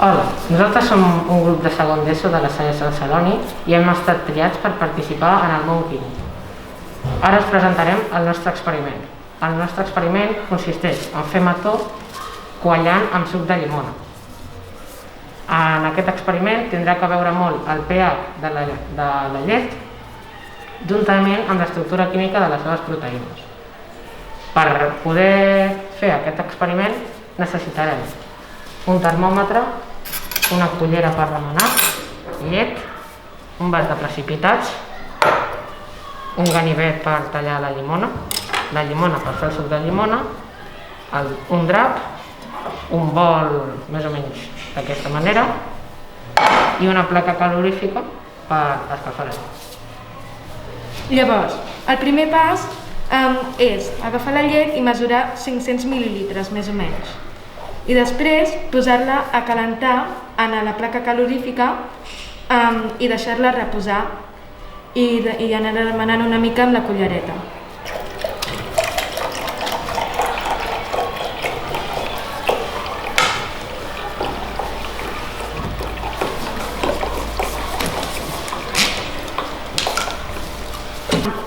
Hola, nosaltres som un grup de segon d'ESO de la Salesa de Celoni i hem estat triats per participar en el món químic. Ara us presentarem el nostre experiment. El nostre experiment consisteix en fer mató quallant amb suc de llimona. En aquest experiment tindrà que veure molt el pH de la llet juntament amb l'estructura química de les seves proteïnes. Per poder fer aquest experiment necessitarem un termòmetre, una cullera per remenar, llet, un vas de precipitats, un ganivet per tallar la llimona per fer el suc de llimona, un drap, un bol més o menys d'aquesta manera i una placa calorífica per escalfar l'aigua. Llavors, el primer pas és agafar la llet i mesurar 500 mil·lilitres més o menys. I després posar-la a calentar en la placa calorífica i deixar-la reposar i anar remenant una mica amb la cullereta.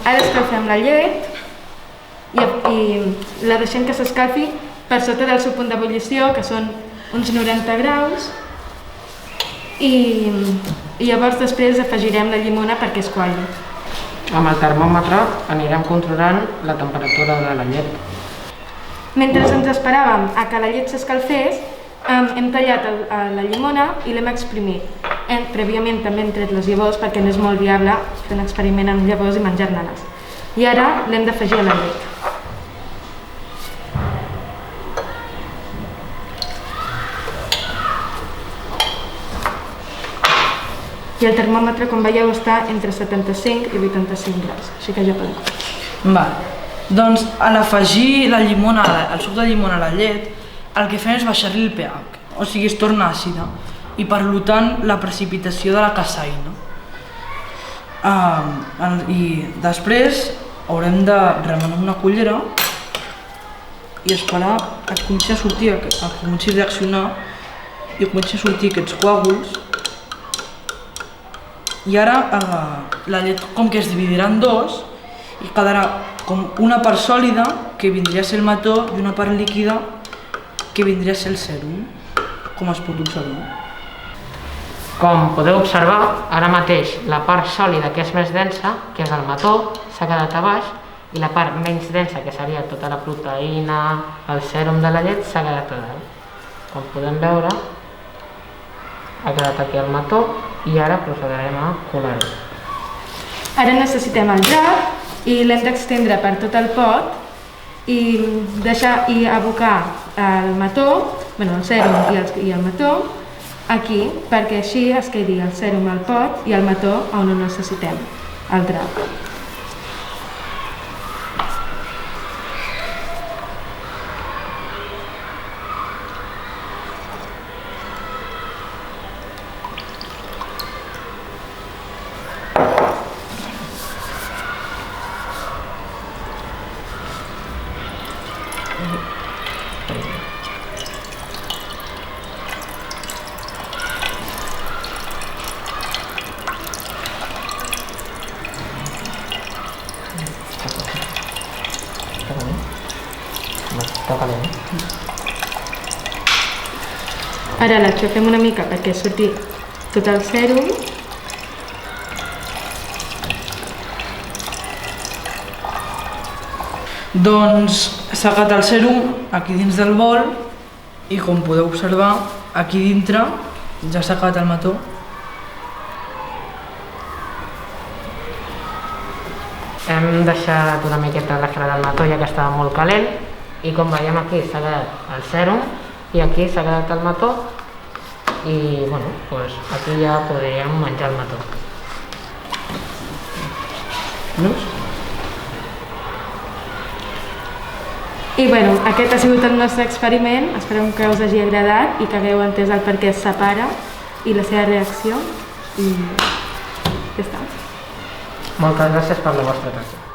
Ara escalfem la llet i la deixem que s'escalfi per sota del seu punt d'ebullició, que són uns 90 graus, i llavors després afegirem la llimona perquè es qualli. Amb el termòmetre anirem controlant la temperatura de la llet. Mentre ens esperàvem a que la llet s'escalfés, hem tallat la llimona i l'hem exprimit. Prèviament també hem tret les llavors perquè no és molt viable fer un experiment amb llavors i menjar-ne-les. I ara l'hem d'afegir a la llet. I el termòmetre, com veieu, està entre 75 i 85 graus, així que ja podem. Doncs a l'afegir el suc de llimona a la llet, el que fem és baixar-li el pH, o sigui, es torna àcida, i per tant la precipitació de la caseïna. I després haurem de remenar una cullera i esperar que comenci a sortir, que comenci a reaccionar i comenci a sortir aquests coàguls. I ara la llet com que es dividirà en dos i quedarà com una part sòlida, que vindria a ser el mató, i una part líquida, que vindria a ser el sèrum, com es pot observar. Com podeu observar, ara mateix la part sòlida, que és més densa, que és el mató, s'ha quedat a baix, i la part menys densa, que seria tota la proteïna, el sèrum de la llet, s'ha quedat a dalt. Com podem veure, ha quedat aquí el mató i ara procederem a colar-ho. Ara necessitem el drap i l'hem d'estendre per tot el pot i abocar el mató, el sèrum i el mató aquí, perquè així es quedi el sèrum al pot i el mató on ho necessitem, el drap. Ara l'aixafem una mica perquè surti tot el sèrum. Doncs s'ha agat el sèrum aquí dins del bol i com podeu observar, aquí dintre ja s'ha agat el mató. Hem deixat una miqueta refredar el mató ja que estava molt calent i com veiem aquí s'ha quedat el sèrum i aquí s'ha quedat el mató i aquí ja podríem menjar el mató. I aquest ha sigut el nostre experiment, esperem que us hagi agradat i que hagueu entès el per què es separa i la seva reacció i ja està. Moltes gràcies per la vostra atenció.